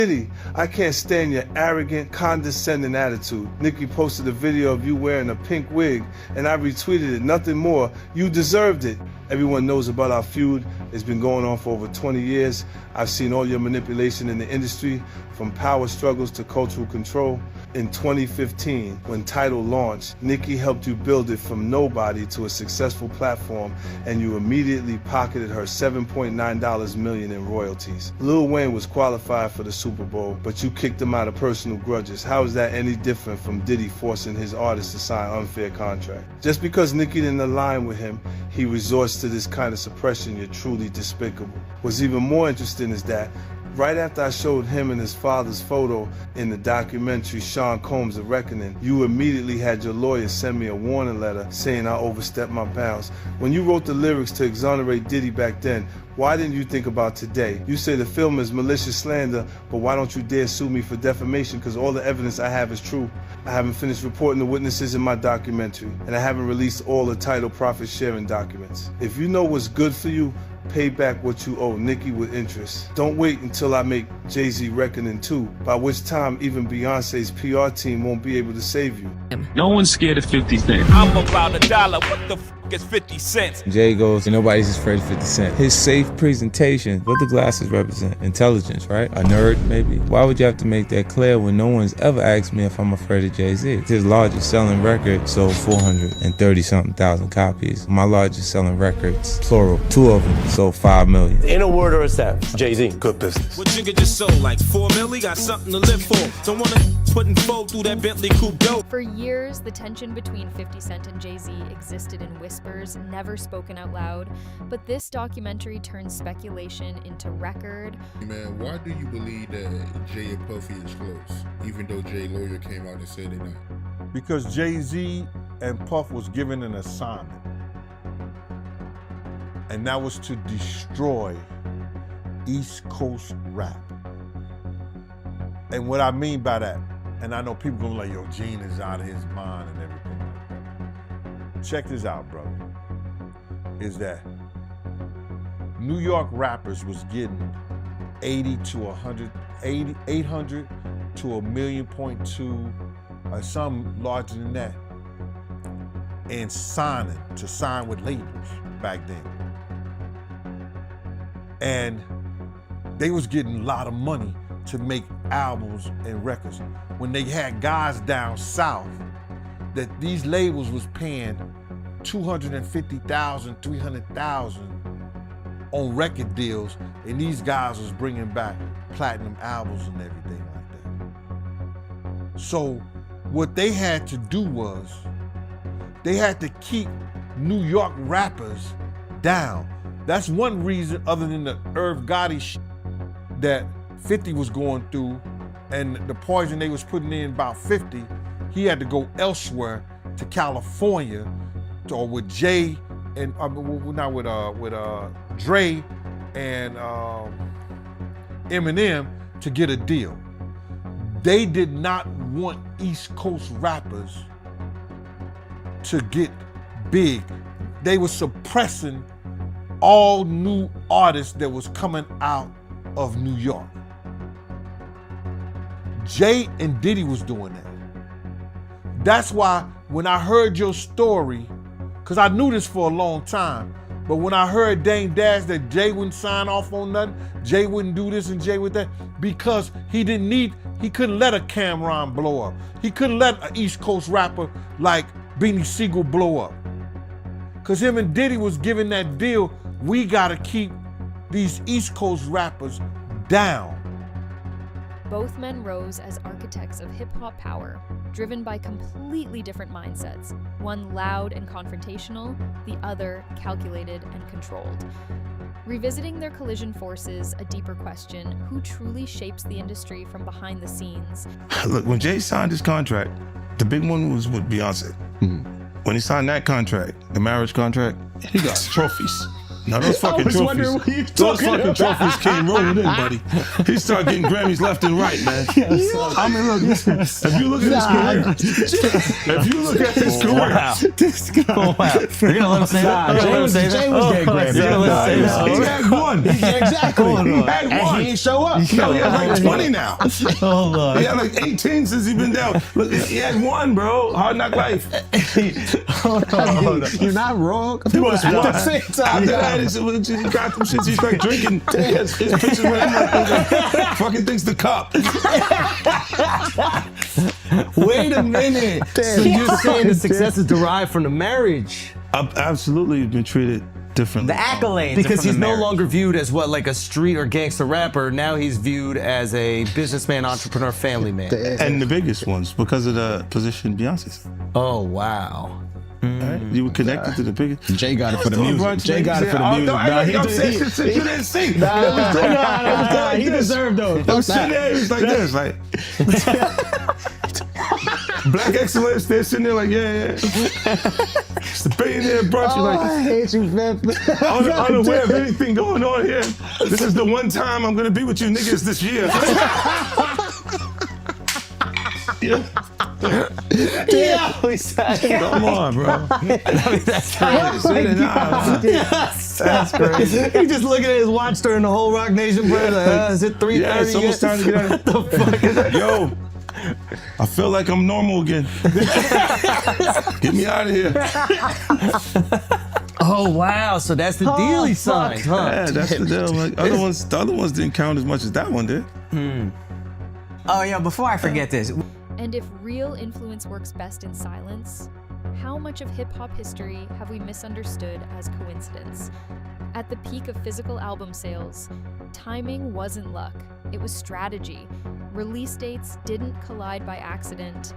Diddy, I can't stand your arrogant, condescending attitude. Nicki posted a video of you wearing a pink wig, and I retweeted it. Nothing more. You deserved it. Everyone knows about our feud. It's been going on for over 20 years. I've seen all your manipulation in the industry, from power struggles to cultural control. In 2015, when Tidal launched, Nicki helped you build it from nobody to a successful platform, and you immediately pocketed her $7.9 million in royalties. Lil Wayne was qualified for the Super Bowl, but you kicked him out of personal grudges. How is that any different from Diddy forcing his artists to sign unfair contracts? Just because Nicki didn't align with him, he resorts to this kind of suppression. You're truly despicable. What's even more interesting is that right after I showed him and his father's photo in the documentary Sean Combs' The Reckoning, you immediately had your lawyer send me a warning letter saying I overstepped my bounds. When you wrote the lyrics to exonerate Diddy back then, why didn't you think about today? You say the film is malicious slander, but why don't you dare sue me for defamation? Because all the evidence I have is true. I haven't finished reporting the witnesses in my documentary, and I haven't released all the Tidal profit sharing documents. If you know what's good for you, pay back what you owe Nicki with interest. Don't wait until I make Jay-Z Reckoning 2, by which time even Beyonce's PR team won't be able to save you. No one's scared of 50 Cent. I'm about $1. What the f is 50 cents? Jay goes, and nobody's afraid of 50 Cent. His safe presentation, what the glasses represent? Intelligence, right? A nerd, maybe? Why would you have to make that clear when no one's ever asked me if I'm afraid of Jay-Z? His largest selling record sold 430-something thousand copies. My largest selling records, plural, 2 of them sold 5 million. In a word or a sense, Jay-Z, good business. What Jigga just sold, like 4 milli? Got something to live for. Don't wanna put and fold through that Bentley coupe dope. For years, the tension between 50 Cent and Jay-Z existed in whispers, never spoken out loud. But this documentary turns speculation into record. Man, why do you believe that Jay and Puffy is close, even though Jay's lawyer came out and said they're not? Because Jay-Z and Puff was given an assignment, and that was to destroy East Coast rap. And what I mean by that, and I know people gonna be like, yo, Gene is out of his mind and everything like that. Check this out, brother. Is that New York rappers was getting 800 to 1.2 million, or some larger than that, and sign with labels back then. And they was getting a lot of money to make albums and records. When they had guys down south that these labels was paying $250,000, $300,000 on record deals, and these guys was bringing back platinum albums and everything like that. So what they had to do was, they had to keep New York rappers down. That's one reason, other than the Irv Gotti shit that 50 was going through and the poison they was putting in about 50, he had to go elsewhere to California, or with Jay and not with Dre and Eminem to get a deal. They did not want East Coast rappers to get big. They were suppressing all new artists that was coming out of New York. Jay and Diddy was doing that. That's why when I heard your story, because I knew this for a long time, but when I heard Dame Dash that Jay wouldn't sign off on nothing, Jay wouldn't do this and Jay would that, because he couldn't let a Cameron blow up. He couldn't let an East Coast rapper like Beanie Siegel blow up. Because him and Diddy was giving that deal, we gotta keep these East Coast rappers down. Both men rose as architects of hip-hop power, driven by completely different mindsets, one loud and confrontational, the other calculated and controlled. Revisiting their collision forces a deeper question: who truly shapes the industry from behind the scenes? Look, when Jay signed his contract, the big one was with Beyonce. When he signed that contract, the marriage contract, he got trophies. No, those fucking trophies. Those fucking trophies came rolling in, buddy. He started getting Grammys left and right, man. I mean, look, listen. If you look at his career, This guy. Wow. You're gonna let him say that? Jay was getting Grammys. he had one. Exactly. He had one. And he ain't show up. He had like 20 now. Hold on. He had like 18 since he been down. Look, he had one, bro. Hard Knock Life. Hold on. You're not wrong. He was At one. the same time. After that, he got them shits. He started drinking. His pictures with him like, fucking things to cup. Wait a minute. So you're saying the success is derived from the marriage? I've absolutely been treated differently. The accolades. Because he's no longer viewed as what, like a street or gangster rapper. Now he's viewed as a businessman, entrepreneur, family man. And the biggest ones because of the position Beyonce's. Oh, wow. Right? You were connected to the biggest. Jay got it for the music. Jay got it for the music. I'm saying shit you didn't see. He deserved those. I'm sitting there, it's like this, like Black excellence. They're sitting there like, yeah. It's the billionaire brunch. You're like, I hate you, man. Unaware of anything going on here. This is the one time I'm gonna be with you niggas this year. Yeah. Come on, bro. That's crazy. That's crazy. He just looking at his watch during the whole Rock Nation break. Like, is it 3:30? Yeah, it's almost time to get out. What the fuck is that? Yo, I feel like I'm normal again. Get me out of here. Oh wow! So that's the deal he signed, huh? Yeah, that's the deal. Like, the other ones didn't count as much as that one did. Oh, yeah, before I forget this. And if real influence works best in silence, how much of hip-hop history have we misunderstood as coincidence? At the peak of physical album sales, timing wasn't luck, it was strategy. Release dates didn't collide by accident.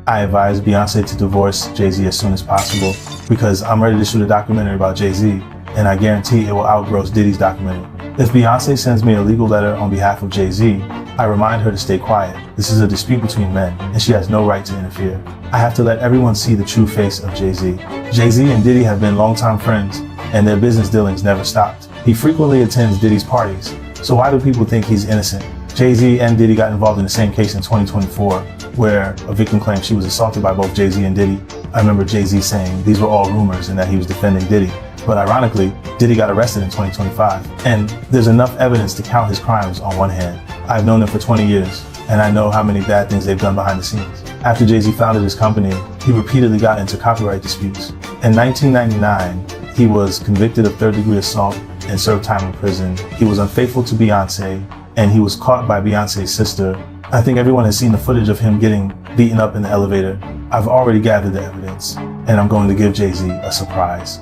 I advise Beyonce to divorce Jay-Z as soon as possible because I'm ready to shoot a documentary about Jay-Z, and I guarantee it will outgross Diddy's documentary. If Beyonce sends me a legal letter on behalf of Jay-Z, I remind her to stay quiet. This is a dispute between men, and she has no right to interfere. I have to let everyone see the true face of Jay-Z. Jay-Z and Diddy have been longtime friends, and their business dealings never stopped. He frequently attends Diddy's parties, so why do people think he's innocent? Jay-Z and Diddy got involved in the same case in 2024, where a victim claimed she was assaulted by both Jay-Z and Diddy. I remember Jay-Z saying these were all rumors and that he was defending Diddy. But ironically, Diddy got arrested in 2025, and there's enough evidence to count his crimes on one hand. I've known them for 20 years, and I know how many bad things they've done behind the scenes. After Jay-Z founded his company, he repeatedly got into copyright disputes. In 1999, he was convicted of third-degree assault and served time in prison. He was unfaithful to Beyonce, and he was caught by Beyonce's sister. I think everyone has seen the footage of him getting beaten up in the elevator. I've already gathered the evidence, and I'm going to give Jay-Z a surprise.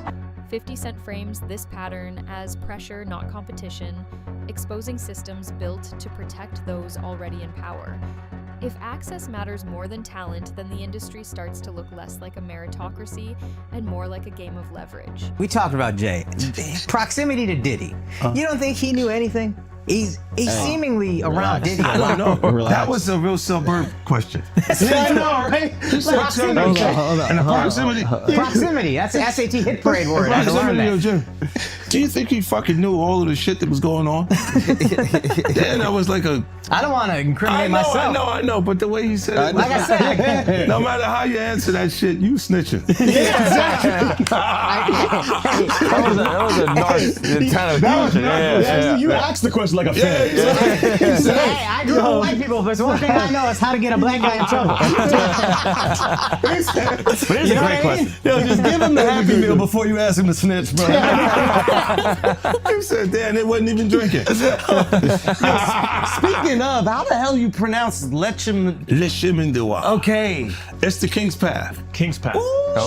50 Cent frames this pattern as pressure, not competition, exposing systems built to protect those already in power. If access matters more than talent, then the industry starts to look less like a meritocracy and more like a game of leverage. We talked about Jay. Proximity to Diddy. You don't think he knew anything? He's seemingly around Diddy a lot. No, that was a real suburb question. I know, right? Proximity. Hold on. And the proximity. Proximity. That's the SAT hit parade word. I had to learn that. Jim, do you think he fucking knew all of the shit that was going on? Yeah, that was like a... I don't want to incriminate myself. I know, but the way he said it... Like I said... No matter how you answer that shit, you snitching. Yeah, exactly. That was a nice kind of question. Yeah. You asked the question like a fan. Hey, I grew up with white people, but one thing I know is how to get a black guy in trouble. But here's a great question. Yo, just give him the Happy Meal before you ask him to snitch, bro. He said, damn, they wasn't even drinking. Speaking of, how the hell you pronounce Lechem? Le Chemin de Roi. Okay. It's the King's Path. King's Path.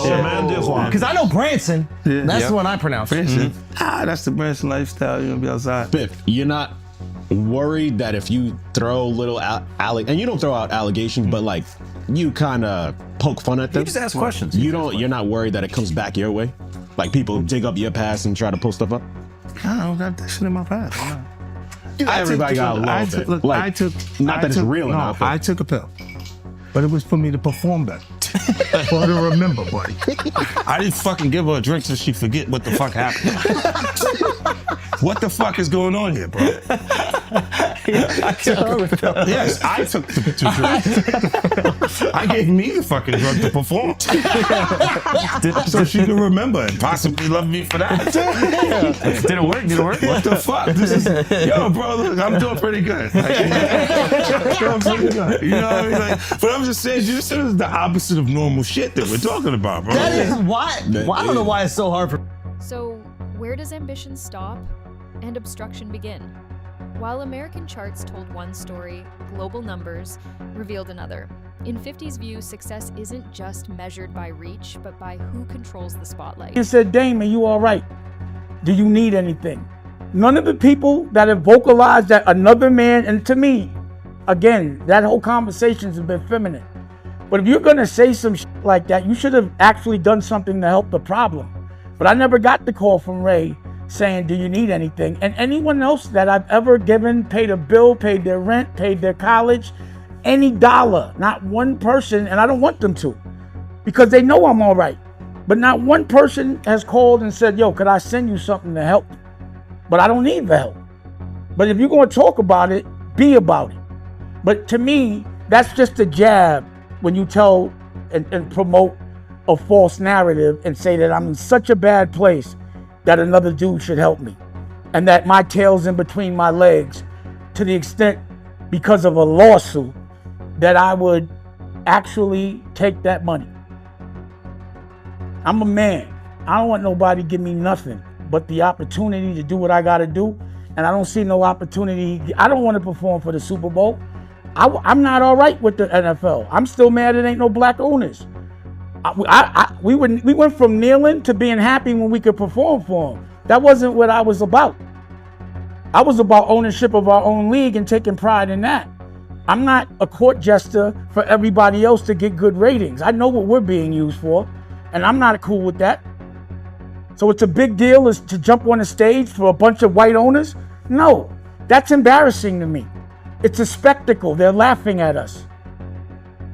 Chemin de Roi. Because I know Branson. Yeah. That's the one I pronounce. Branson. That's the Branson lifestyle. You're going to be outside. Biff, you're not worried that if you throw little and you don't throw out allegations, but like you kind of poke fun at them. You just ask questions. You're not worried that it comes back your way? Like people dig up your past and try to pull stuff up? I don't got that shit in my past. Everybody got a little bit. I took enough. I took a pill, but it was for me to perform better. For her to remember, buddy. I didn't fucking give her a drink so she forget what the fuck happened. What the fuck is going on here, bro? Yes, I took the drink. I gave me the fucking drug to perform. So she can remember and possibly love me for that. Did it work? What the fuck? This is, yo, bro, look, I'm doing pretty good. Like, doing pretty good. You know what I mean? Like, but I'm just saying, this is the opposite of normal shit that we're talking about, bro. That is why. Well, I don't know why it's so hard for. So, where does ambition stop and obstruction begin? While American charts told one story, global numbers revealed another. In 50's view, success isn't just measured by reach, but by who controls the spotlight. You said, Dame, are you all right? Do you need anything? None of the people that have vocalized that another man, and to me, again, that whole conversation's a bit feminine. But if you're gonna say some shit like that, you should have actually done something to help the problem. But I never got the call from Ray saying, do you need anything? And anyone else that I've ever given, paid a bill, paid their rent, paid their college, any dollar, not one person, and I don't want them to, because they know I'm all right. But not one person has called and said, yo, could I send you something to help? But I don't need the help. But if you're gonna talk about it, be about it. But to me, that's just a jab when you tell and promote a false narrative and say that I'm in such a bad place that another dude should help me, and that my tail's in between my legs to the extent because of a lawsuit that I would actually take that money. I'm a man. I don't want nobody to give me nothing but the opportunity to do what I gotta do, and I don't see no opportunity. I don't want to perform for the Super Bowl. I'm not all right with the NFL. I'm still mad it ain't no black owners. We went from kneeling to being happy when we could perform for them. That wasn't what I was about. I was about ownership of our own league and taking pride in that. I'm not a court jester for everybody else to get good ratings. I know what we're being used for, and I'm not cool with that. So it's a big deal is to jump on a stage for a bunch of white owners? No, that's embarrassing to me. It's a spectacle. They're laughing at us.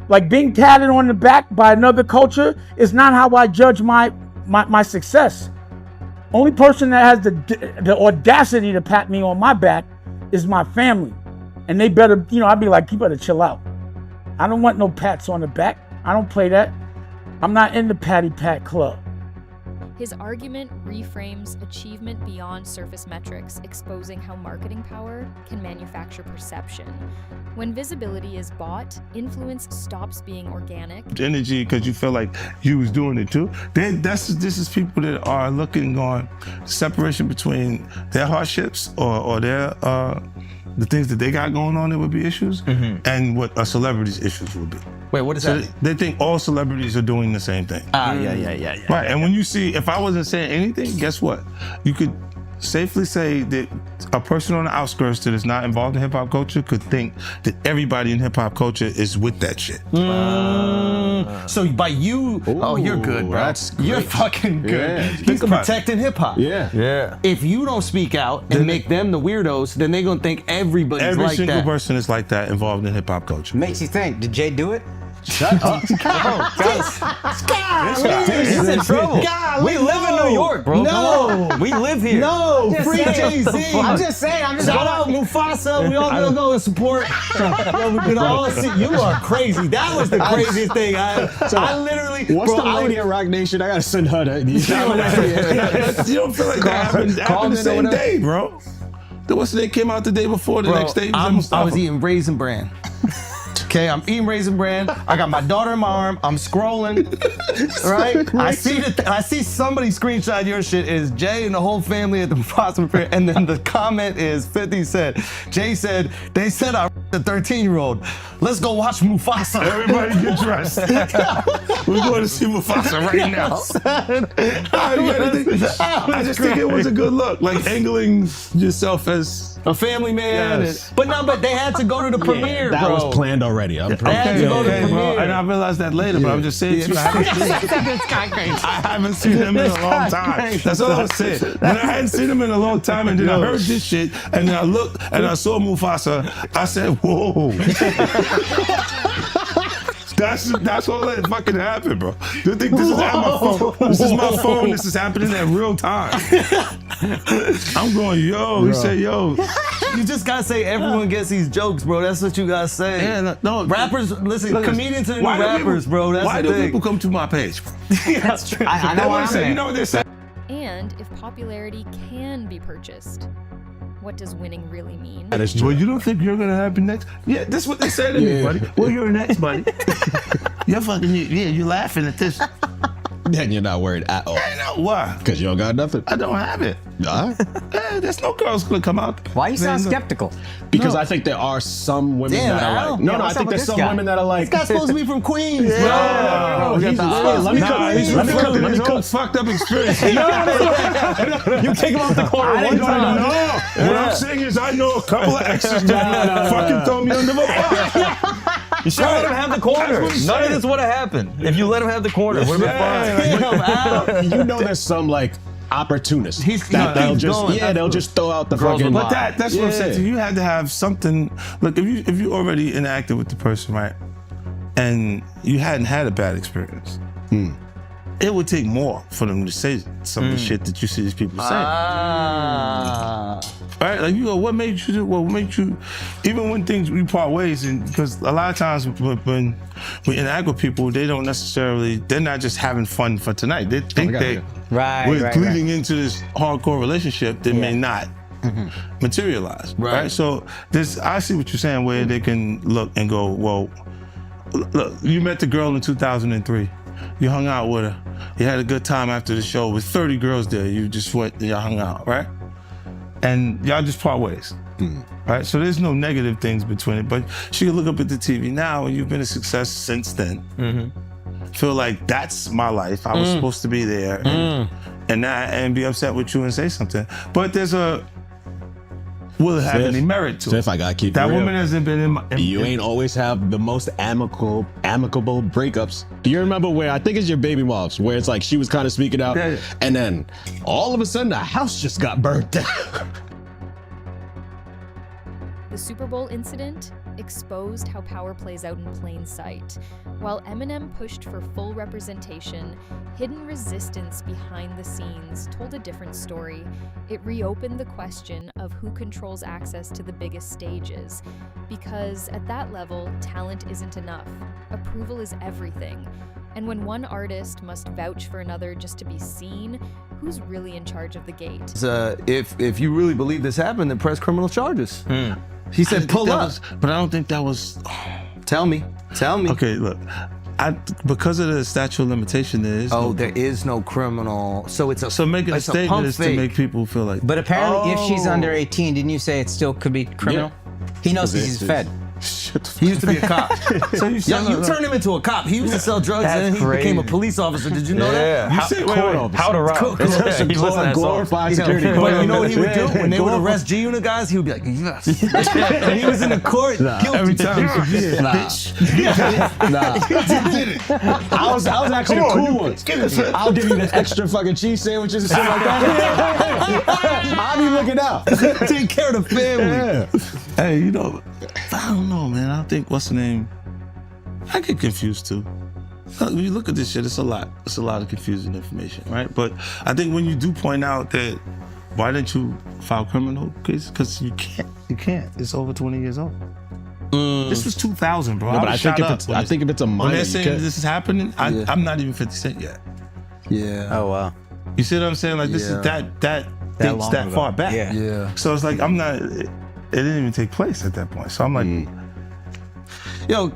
Like being tatted on the back by another culture is not how I judge my success. Only person that has the audacity to pat me on my back is my family. And they better, I'd be like, you better chill out. I don't want no pats on the back. I don't play that. I'm not in the patty pat club. His argument reframes achievement beyond surface metrics, exposing how marketing power can manufacture perception. When visibility is bought, influence stops being organic. Energy, because you feel like you was doing it too. This is people that are looking on separation between their hardships or their the things that they got going on that would be issues, and what a celebrity's issues would be. Wait, what does that mean? They think all celebrities are doing the same thing. Yeah. Right, and when you see, if I wasn't saying anything, guess what? You could safely say that a person on the outskirts that is not involved in hip-hop culture could think that everybody in hip-hop culture is with that shit. So by you, you're good, bro. You're fucking good. He's protecting hip-hop. Yeah. If you don't speak out and make them the weirdos, then they're gonna think everybody's Every like single that. person is like that involved in hip-hop culture. Makes you think, did Jay do it? Shut up. He's in trouble. We live in New York, bro. No. We live here. No, free Jay-Z. I'm just saying. Shout out Mufasa. We all gonna go and support. We can all see. You are crazy. That was the craziest thing. I literally. What's the lady at Rock Nation? I gotta send her that. You don't feel like that happened the same day, bro. What's the day came out the day before, the next day? I was eating Raisin Bran. Okay, I'm eating Raisin Bran. I got my daughter in my arm. I'm scrolling, right? I see somebody screenshot your shit. Is Jay and the whole family at the Mufasa Fair, and then the comment is 50 said, Jay said, they said I a 13-year-old. Let's go watch Mufasa. Everybody get dressed. We're going to see Mufasa right now. I just think it was a good look, like angling yourself as a family man. Yes. But they had to go to the premiere, that bro. was planned already. They had to go to the premiere. And I realized that later, but I'm just saying to you, I haven't seen him in a long time. That's all I'm saying. When I hadn't seen him in a long time, and then I heard this shit, and then I looked and I saw Mufasa, I said, whoa. That's all that fucking happened, bro. You think this is at my phone? This is my phone. This is happening at real time. I'm going, yo. He said, yo. You just gotta say everyone gets these jokes, bro. That's what you gotta say. Yeah, no. Rappers, listen, comedians are the new rappers, bro. That's why the do thing. people come to my page, bro? That's true. I know what I'm saying. You know what they say? And if popularity can be purchased, what does winning really mean? That is true. Well, you don't think you're gonna happen next? Yeah, that's what they say to me, buddy. Well, you're next, buddy. You're fucking, you're laughing at this. Then you're not worried at all. I know why. Because you don't got nothing. I don't have it. There's no girls gonna come out. Why you sound skeptical? Because I think there are some women that are like. No, I think there's some women that are like. This guy's supposed to be from Queens, bro. Let me cook. Fucked up experience. You take him off the corner one time. No. What I'm saying is I know a couple of exes that fucking throw me under the bus. You should let him have the corner. None of this would have happened if you let him have the corner. Would have been fine. You know, there's some like opportunists they'll just throw out the fucking. But that's what I'm saying. You had to have something. Look, if you already interacted with the person, right, and you hadn't had a bad experience, it would take more for them to say some of the shit that you see these people say. Right? Like, you go, what made you do? What made you? Even when we part ways, and because a lot of times when we interact with people, they're not just having fun for tonight. They think we're bleeding into this hardcore relationship that may not materialize. Right? So I see what you're saying, where they can look and go, well, look, you met the girl in 2003. You hung out with her. You had a good time after the show with 30 girls there. You just went and y'all hung out, right? And y'all just part ways, right? So there's no negative things between it, but she can look up at the TV now and you've been a success since then. Feel like that's my life. I was supposed to be there and be upset with you and say something. But will it have any merit to it? If I gotta keep that it real, woman hasn't been in you ain't always have the most amicable breakups. Do you remember where I think it's your baby moms, where it's like she was kind of speaking out, and then all of a sudden the house just got burnt down. The Super Bowl incident exposed how power plays out in plain sight. While Eminem pushed for full representation, hidden resistance behind the scenes told a different story. It reopened the question of who controls access to the biggest stages. Because at that level, talent isn't enough. Approval is everything. And when one artist must vouch for another just to be seen, who's really in charge of the gate? If you really believe this happened, then press criminal charges. He said, pull up. But I don't think that was. Tell me. Okay, look. Because of the statute of limitation, there is no criminal. So making a statement is to make people feel like. But apparently, if she's under 18, didn't you say it still could be criminal? Yeah. He knows he's fed. He used to be a cop. So you turned him into a cop. He used to sell drugs and then he became a police officer. Did you know that? How to rob. He glorified security. But you know what he would do? When they would arrest G-Unit guys, he would be like, yes. And he was in the court guilty. Every time. Bitch. I was actually the cool ones. I'll give you the extra fucking cheese sandwiches and shit like that. I'll be looking out. Take care of the family. Hey, I don't know, man. I think, what's the name? I get confused too. When you look at this shit, it's a lot. It's a lot of confusing information, right? But I think when you do point out that, why didn't you file criminal case? Because you can't. It's over 20 years old. This was 2000, bro. No, but I think if it's a minor, when they're saying this is happening, I'm not even 50 Cent yet. Yeah. Oh wow. You see what I'm saying? Like this is that dates that far back. Yeah. So it's like I'm not. It didn't even take place at that point. So I'm like, yo,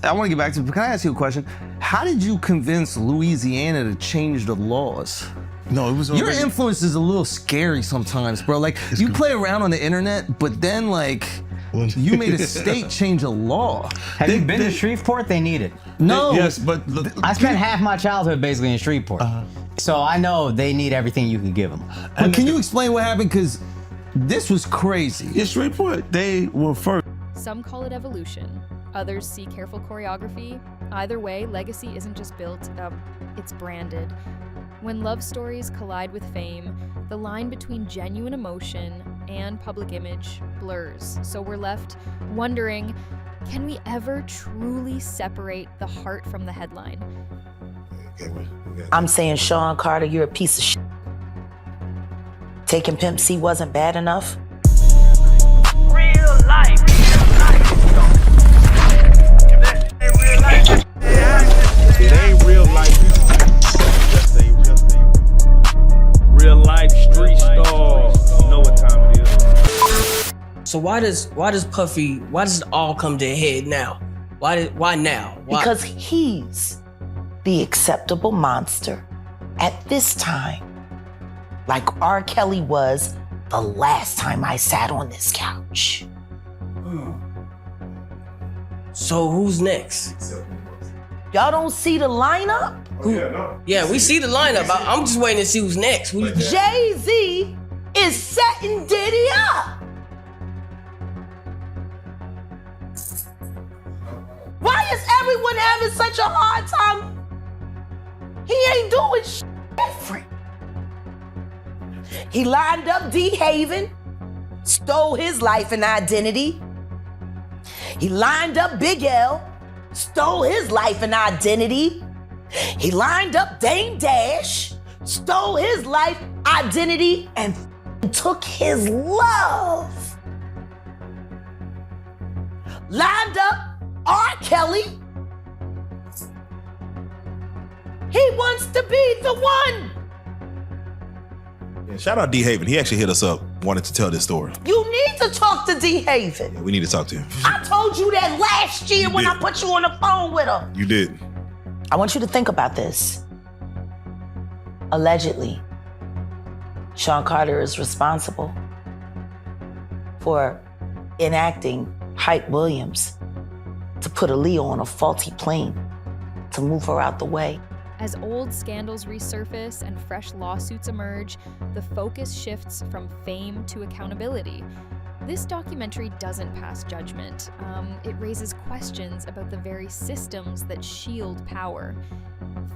I want to get back to it, but can I ask you a question? How did you convince Louisiana to change the laws? No, it was already... Your influence is a little scary sometimes, bro. Like, you play around on the internet, but then, like, you made a state change a law. Have you been to Shreveport? They need it. No. Yes, but... I spent half my childhood basically in Shreveport. So I know they need everything you can give them. But can you explain what happened? Because this was crazy. Yeah, Shreveport, they were first. Some call it evolution. Others see careful choreography. Either way, legacy isn't just built, it's branded. When love stories collide with fame, the line between genuine emotion and public image blurs. So we're left wondering, can we ever truly separate the heart from the headline? I'm saying, Sean Carter, you're a piece of shit. Taking Pimp C wasn't bad enough. Real life. It ain't real life. Just ain't real life street stars. You know what time it is. So why does it all come to a head now? Why now? Why? Because he's the acceptable monster at this time. Like R. Kelly was the last time I sat on this couch. So who's next? Y'all don't see the lineup? Yeah, we see the lineup. I'm just waiting to see who's next. Jay-Z is setting Diddy up. Why is everyone having such a hard time? He ain't doing shit different. He lined up D. Haven, stole his life and identity. He lined up Big L, stole his life and identity. He lined up Dame Dash, stole his life, identity, and took his love. Lined up R. Kelly. He wants to be the one. Yeah, shout out D. Haven. He actually hit us up, wanted to tell this story. You need to talk to D. Haven. Yeah, we need to talk to him. I told you that last year when I put you on the phone with him. You did. I want you to think about this. Allegedly, Sean Carter is responsible for enacting Hype Williams to put Aaliyah on a faulty plane to move her out the way. As old scandals resurface and fresh lawsuits emerge, the focus shifts from fame to accountability. This documentary doesn't pass judgment. It raises questions about the very systems that shield power.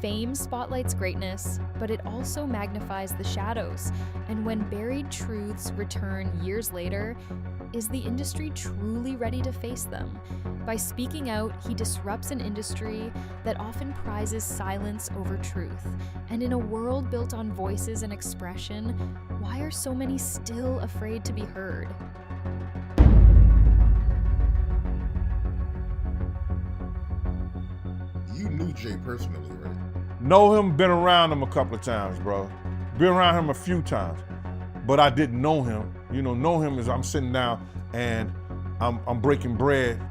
Fame spotlights greatness, but it also magnifies the shadows. And when buried truths return years later, is the industry truly ready to face them? By speaking out, he disrupts an industry that often prizes silence over truth. And in a world built on voices and expression, why are so many still afraid to be heard? You knew Jay personally, right? Know him, been around him a couple of times, bro. Been around him a few times, but I didn't know him. You know him as I'm sitting down and I'm breaking bread,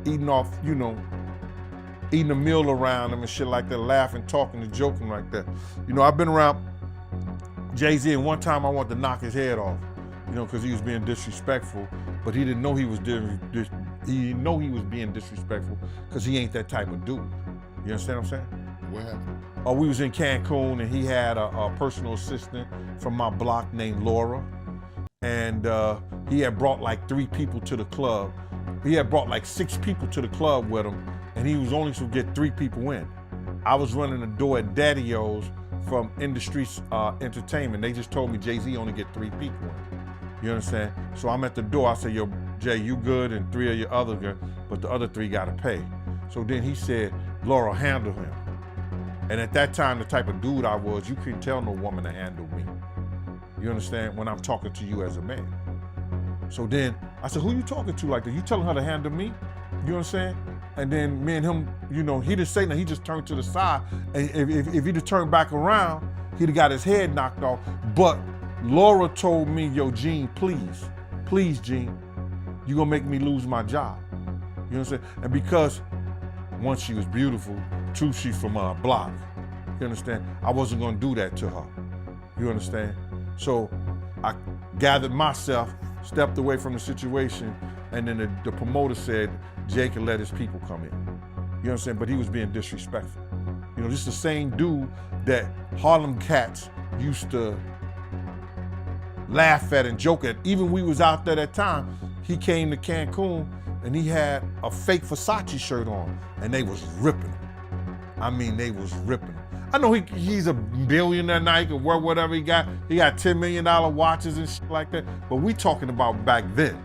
eating off, eating a meal around him and shit like that, laughing, talking, and joking like that. I've been around Jay-Z, and one time I wanted to knock his head off, because he was being disrespectful, but he didn't know he was being disrespectful because he ain't that type of dude. You understand what I'm saying? What happened? We was in Cancun and he had a personal assistant from my block named Laura. And he had brought like 3 people to the club. He had brought like 6 people to the club with him, and he was only to get 3 people in. I was running the door at Daddy-O's from Industry Entertainment. They just told me Jay-Z only get 3 people in. You understand? So I'm at the door, I said, yo, Jay, you good, and 3 of your other good, but the other 3 gotta pay. So then he said, Laura, handle him. And at that time, the type of dude I was, you couldn't tell no woman to handle me. You understand? When I'm talking to you as a man. So then I said, who you talking to like that? You telling her to handle me? You understand? And then me and him, he didn't say nothing, he just turned to the side. And if he'd have turned back around, he'd have got his head knocked off. But Laura told me, yo, Gene, please, Gene, you gonna make me lose my job. You know what I'm saying? And because, 1, she was beautiful, 2, she's from our block. You understand? I wasn't gonna do that to her. You understand? So I gathered myself, stepped away from the situation, and then the promoter said Jay can let his people come in. You know what I'm saying? But he was being disrespectful. This is the same dude that Harlem cats used to laugh at and joke at. Even we was out there that time, he came to Cancun and he had a fake Versace shirt on and they was ripping him. I mean, they was ripping him. I know he's a billionaire now, he can work whatever he got. He got $10 million watches and shit like that. But we talking about back then.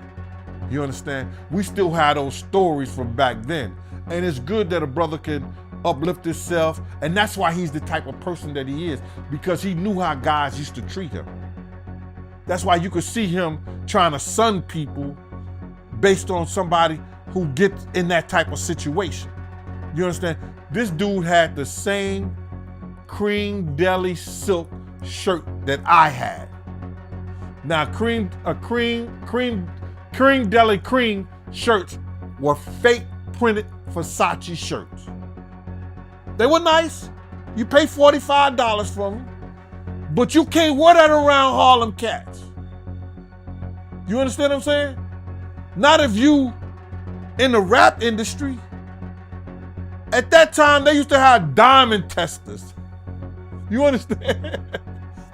You understand? We still have those stories from back then. And it's good that a brother can uplift himself. And that's why he's the type of person that he is, because he knew how guys used to treat him. That's why you could see him trying to sun people based on somebody who gets in that type of situation. You understand? This dude had the same cream deli silk shirt that I had. Now, cream deli cream shirts were fake printed Versace shirts. They were nice. You pay $45 for them, but you can't wear that around Harlem cats. You understand what I'm saying? Not if you in the rap industry. At that time, they used to have diamond testers. You understand?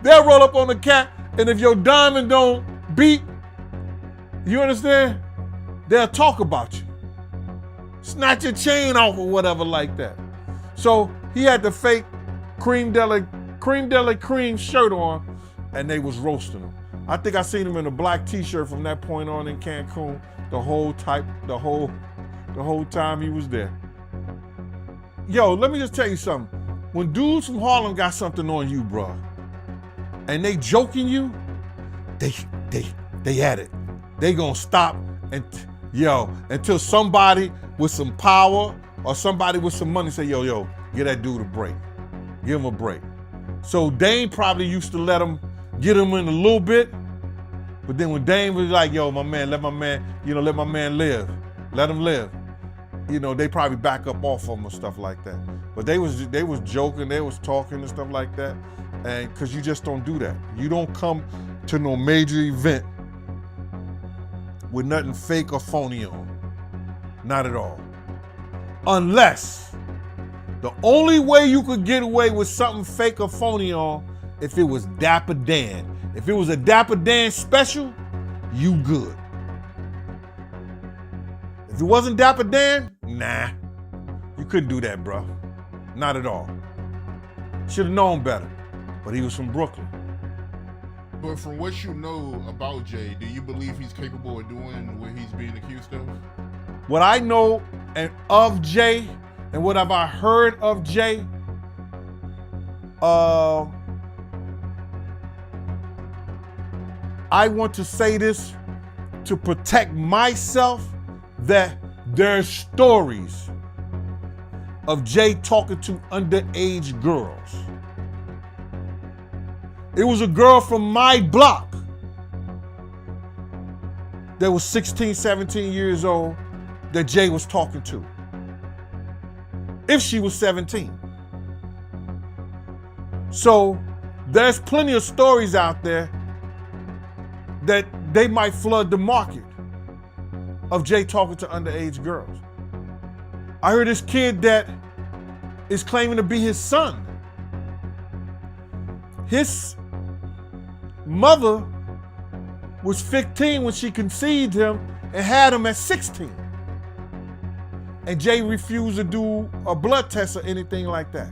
They'll roll up on the cat, and if your diamond don't beat, you understand? They'll talk about you. Snatch your chain off or whatever like that. So he had the fake cream deli cream shirt on, and they was roasting him. I think I seen him in a black t-shirt from that point on in Cancun the whole time he was there. Yo, let me just tell you something. When dudes from Harlem got something on you, bro, and they joking you, they at it. They gonna stop until somebody with some power or somebody with some money say, yo, give that dude a break. Give him a break. So Dame probably used to let him get him in a little bit, but then when Dame was like, yo, my man, let my man live. Let him live. They probably back up off of him or stuff like that. But they was joking, they was talking and stuff like that. And cause you just don't do that. You don't come to no major event with nothing fake or phony on. Not at all. Unless the only way you could get away with something fake or phony on, if it was Dapper Dan. If it was a Dapper Dan special, you good. If it wasn't Dapper Dan, nah, you couldn't do that, bro. Not at all. Should have known better, but he was from Brooklyn. But from what you know about Jay, do you believe he's capable of doing what he's being accused of? What I know of Jay, and what have I heard of Jay, I want to say this to protect myself, that there's stories of Jay talking to underage girls. It was a girl from my block that was 16, 17 years old that Jay was talking to. If she was 17. So there's plenty of stories out there that they might flood the market of Jay talking to underage girls. I heard this kid that is claiming to be his son. His mother was 15 when she conceived him and had him at 16. And Jay refused to do a blood test or anything like that.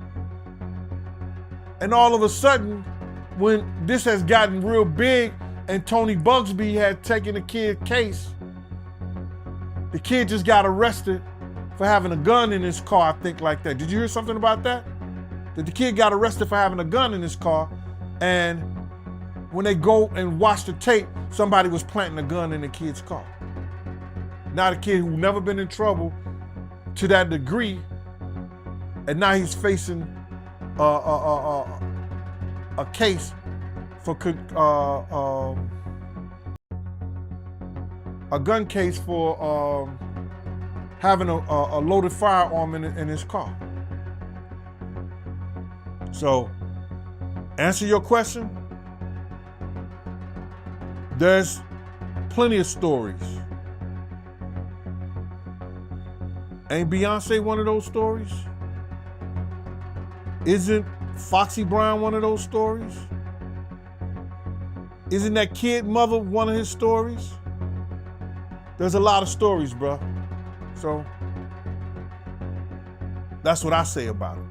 And all of a sudden, when this has gotten real big and Tony Bugsby had taken the kid case, the kid just got arrested for having a gun in his car, I think like that. Did you hear something about that? That the kid got arrested for having a gun in his car, and when they go and watch the tape, somebody was planting a gun in the kid's car. Now the kid who never been in trouble to that degree, and now he's facing a case for a gun case for having a loaded firearm in his car. So, answer your question, there's plenty of stories. Ain't Beyonce one of those stories? Isn't Foxy Brown one of those stories? Isn't that kid mother one of his stories? There's a lot of stories, bro. So that's what I say about it.